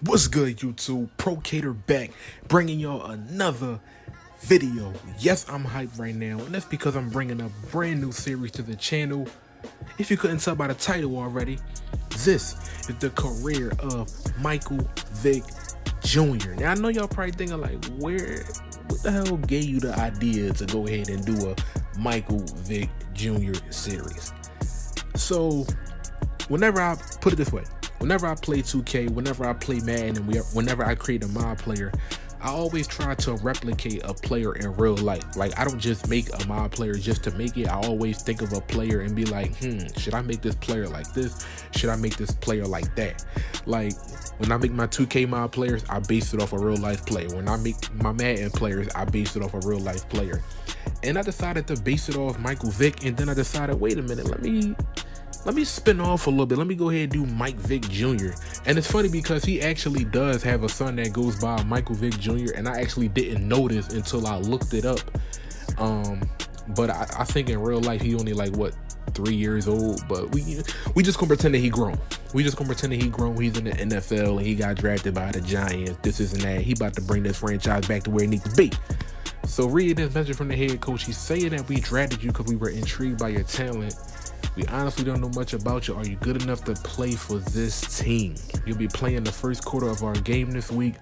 What's good, YouTube? Procator back, bringing y'all another video. Yes, I'm hyped right now, and that's because I'm bringing a brand new series to the channel. If you couldn't tell by the title already, this is the career of Michael Vick Jr. Now, I know y'all probably thinking like, what the hell gave you the idea to go ahead and do a Michael Vick Jr. series? So, whenever I put it this way, whenever I play 2K, whenever I play Madden, and whenever I create a mod player, I always try to replicate a player in real life. Like, I don't just make a mod player just to make it. I always think of a player and be like, should I make this player like this? Should I make this player like that? Like, when I make my 2K mod players, I base it off a real life player. When I make my Madden players, I base it off a real life player. And I decided to base it off Michael Vick, and then I decided, wait a minute, let me spin off a little bit. Let me go ahead and do Mike Vick Jr. And it's funny because he actually does have a son that goes by Michael Vick Jr. And I actually didn't notice until I looked it up. But I think in real life he only like 3 years old. But we just gonna pretend that he grown. We just gonna pretend that he grown. He's in the NFL and he got drafted by the Giants. This isn't that. He about to bring this franchise back to where it needs to be. So read this message from the head coach. He's saying that we drafted you because we were intrigued by your talent. We honestly don't know much about you. Are you good enough to play for this team? You'll be playing the first quarter of our game this week.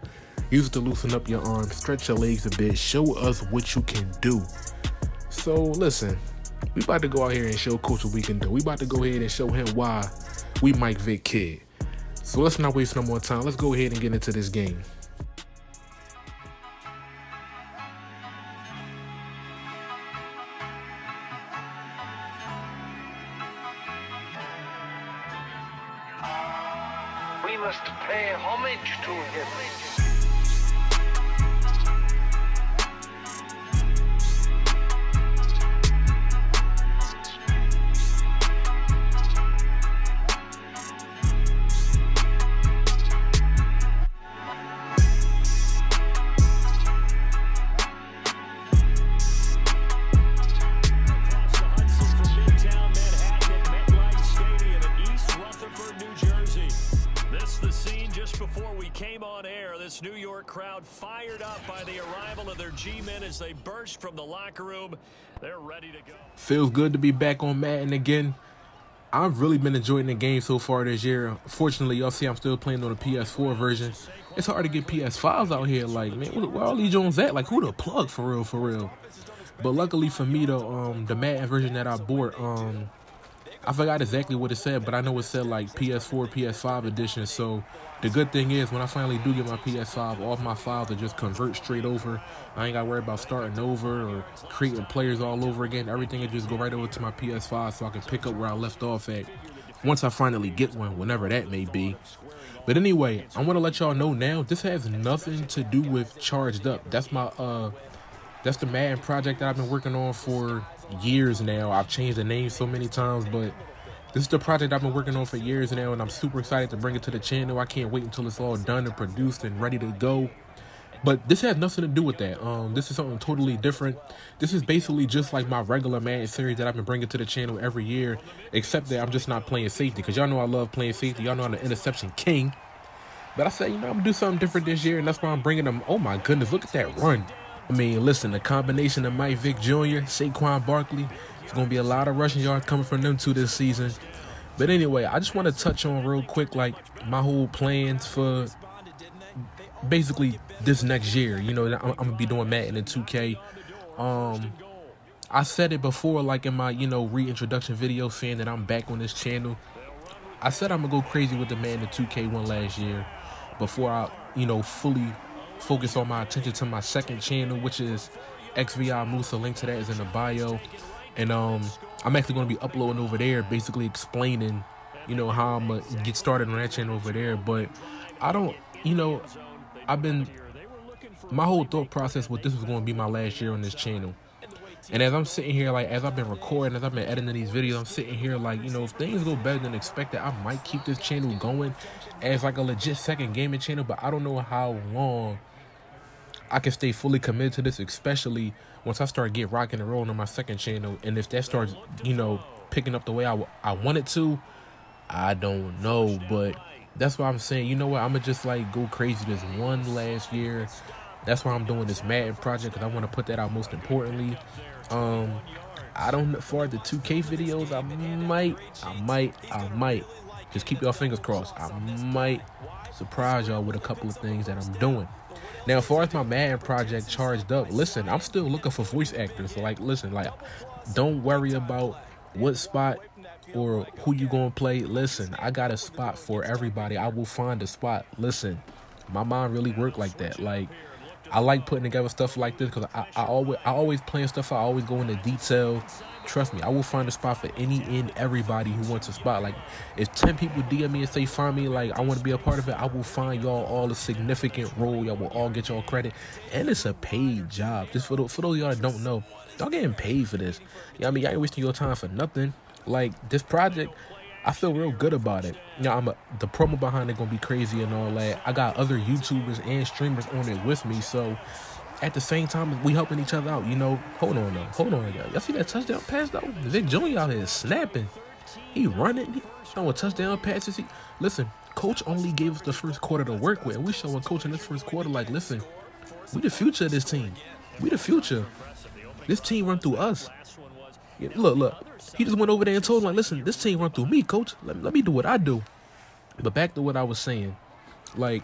Use it to loosen up your arms, stretch your legs a bit, show us what you can do. So listen, we about to go out here and show Coach what we can do. We about to go ahead and show him why we Mike Vick kid. So let's not waste no more time. Let's go ahead and get into this game. We must pay homage to him. Before we came on air, this New York crowd fired up by the arrival of their G-men as they burst from the locker room. They're ready to go. Feels good to be back on Madden again. I've really been enjoying the game so far this year. Fortunately, y'all see I'm still playing on the PS4 version. It's hard to get PS5s out here. Like, man, where all these Jones at? Like, who the plug for real? But luckily for me, though, the Madden version that I bought, I forgot exactly what it said, but I know it said like PS4, PS5 edition. So the good thing is when I finally do get my PS5, all of my files will just convert straight over. I ain't got to worry about starting over or creating players all over again. Everything will just go right over to my PS5 so I can pick up where I left off at once I finally get one, whenever that may be. But anyway, I want to let y'all know now, this has nothing to do with Charged Up. That's my that's the Madden project that I've been working on for years now. I've changed the name so many times, but this is the project I've been working on for years now, and I'm super excited to bring it to the channel. I can't wait until it's all done and produced and ready to go. But this has nothing to do with that. This is something totally different. This is basically just like my regular Madden series that I've been bringing to the channel every year, except that I'm just not playing safety, because y'all know I love playing safety. Y'all know I'm the interception king. But I said, I'm going to do something different this year, and that's why I'm bringing them. Oh, my goodness, look at that run. I mean, listen, the combination of Mike Vick Jr., Saquon Barkley, it's going to be a lot of rushing yards coming from them two this season. But anyway, I just want to touch on real quick, like, my whole plans for basically this next year. You know, I'm going to be doing Madden and 2K. I said it before, like in my, reintroduction video, saying that I'm back on this channel. I said I'm going to go crazy with the Madden 2K one last year before I, fully focus on my attention to my second channel, which is XVI Musa. Link to that is in the bio. And I'm actually going to be uploading over there, basically explaining, how I'm going to get started on that channel over there. But I don't, my whole thought process with this was going to be my last year on this channel. And as I'm sitting here, like, as I've been recording, as I've been editing these videos, I'm sitting here like, if things go better than expected, I might keep this channel going as like a legit second gaming channel. But I don't know how long I can stay fully committed to this, especially once I start get rocking and rolling on my second channel. And if that starts, picking up the way I want it to, I don't know. But That's why I'm saying, you know what, I'm gonna just like go crazy this one last year. That's why I'm doing this Madden project, because I want to put that out most importantly. I don't, for the 2K videos, I might just keep y'all fingers crossed. I might surprise y'all with a couple of things that I'm doing. Now, as far as my Madden project charged up, listen, I'm still looking for voice actors. So, like, listen, like, don't worry about what spot or who you gonna play. Listen, I got a spot for everybody. I will find a spot. Listen, my mind really work like that. Like, I like putting together stuff like this because I always plan stuff out. I always go into detail. Trust me, I will find a spot for any and everybody who wants a spot. Like, if 10 people DM me and say, find me, like, I want to be a part of it, I will find y'all all a significant role. Y'all will all get y'all credit. And it's a paid job. Just for those of y'all that don't know, y'all getting paid for this. I mean, y'all ain't wasting your time for nothing. Like, this project, I feel real good about it. The promo behind it gonna be crazy and all that. I got other YouTubers and streamers on it with me, so at the same time, we helping each other out. Hold on, y'all see that touchdown pass though? Vick Jr. out here snapping. He running. He throwing touchdown passes. Listen, Coach only gave us the first quarter to work with, and we showing Coach in this first quarter like, listen, we the future of this team. We the future. This team run through us. Yeah, look. He just went over there and told him, like, listen, this team run through me, Coach. Let me do what I do. But back to what I was saying. Like,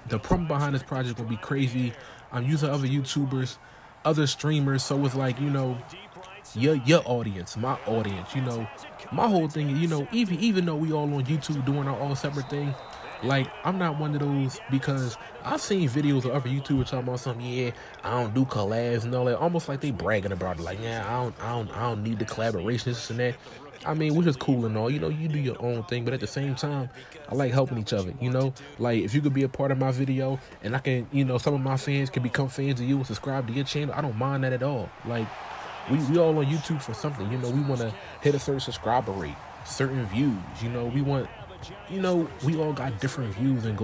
the promo behind this project will be crazy. I'm using other YouTubers, other streamers. So it's like, your audience, my audience, my whole thing, even though we all on YouTube doing our all separate thing, like, I'm not one of those, because I've seen videos of other YouTubers talking about something, yeah, I don't do collabs and all that, almost like they bragging about it, like, yeah, I don't need the collaborations, this and that. I mean, we're just cool and all, you do your own thing, but at the same time, I like helping each other, like, if you could be a part of my video, and I can, some of my fans can become fans of you and subscribe to your channel, I don't mind that at all. Like, we all on YouTube for something, we want to hit a certain subscriber rate, certain views, we want, we all got different views and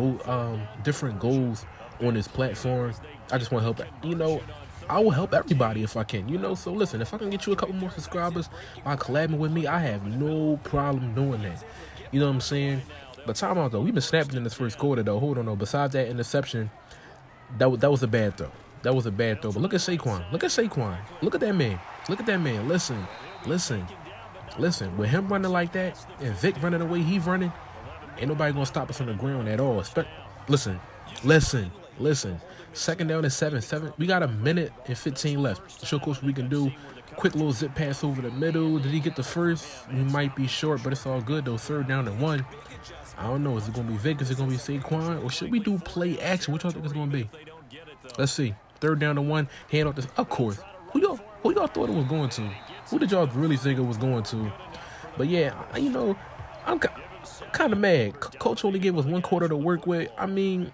different goals on this platform. I just want to help, I will help everybody if I can, so listen, if I can get you a couple more subscribers by collabing with me, I have no problem doing that. You know what I'm saying? But time out though, we've been snapping in this first quarter though. Hold on though, besides that interception, that was a bad throw. That was a bad throw. But look at Saquon. Look at that man. Listen. With him running like that and Vic running the way he's running, ain't nobody gonna stop us on the ground at all. Listen. Second down and 7. We got a minute and 15 left. Show Coach what we can do. Quick little zip pass over the middle. Did he get the first? We might be short, but it's all good though. 3rd down and 1. I don't know. Is it gonna be Vic? Is it gonna be Saquon? Or should we do play action? Which y'all think it's gonna be? Let's see. 3rd down and 1. Hand off this. Of course. Who y'all thought it was going to? Who did y'all really think it was going to? But yeah, I'm kind of mad. Coach only gave us 1 quarter to work with. I mean,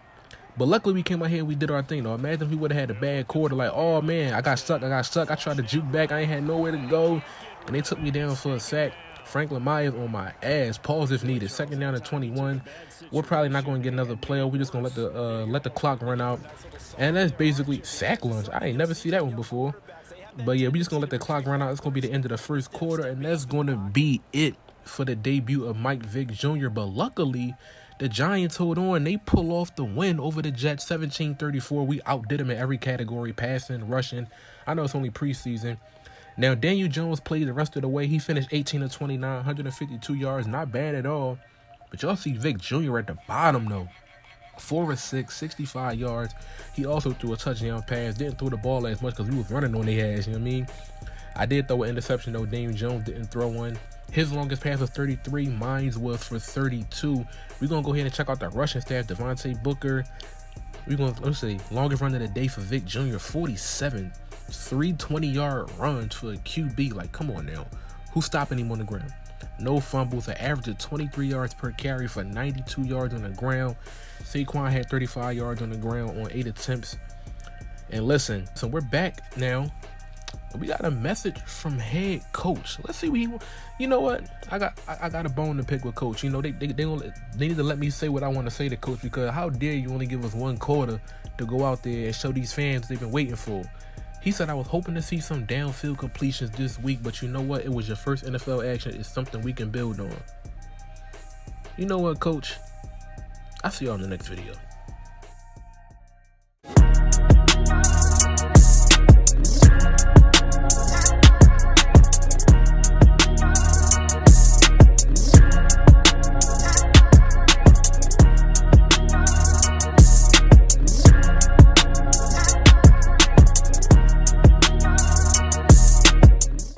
but luckily we came out here and we did our thing though. Imagine if we would have had a bad quarter, like, oh man, I got stuck. I tried to juke back. I ain't had nowhere to go. And they took me down for a sack. Franklin Myers on my ass. Pause if needed. 2nd down and 21. We're probably not going to get another play. We're just going to let the clock run out. And that's basically sack lunch. I ain't never seen that one before. But yeah, we just going to let the clock run out. It's going to be the end of the first quarter. And that's going to be it for the debut of Mike Vick Jr. But luckily, the Giants hold on. They pull off the win over the Jets, 17-34. We outdid them in every category, passing, rushing. I know it's only preseason. Now, Daniel Jones played the rest of the way. He finished 18-29, 152 yards. Not bad at all. But y'all see Vick Jr. at the bottom, though. 4 of 6, 65 yards. He also threw a touchdown pass. Didn't throw the ball as much because we was running on their ass, you know what I mean? I did throw an interception, though. Daniel Jones didn't throw one. His longest pass was 33. Mine was for 32. We're going to go ahead and check out the rushing staff. Devontae Booker. Let's see. Longest run of the day for Vick Jr. 47. 3 20-yard runs for a QB. Like, come on now. Who's stopping him on the ground? No fumbles. An average of 23 yards per carry for 92 yards on the ground. Saquon had 35 yards on the ground on 8 attempts. And listen, so we're back now. We got a message from head coach. Let's see what he wants. You know what? I got a bone to pick with coach. They need to let me say what I want to say to coach, because how dare you only give us 1 quarter to go out there and show these fans they've been waiting for. He said, I was hoping to see some downfield completions this week, but you know what? It was your first NFL action. It's something we can build on. You know what, coach? I'll see y'all in the next video.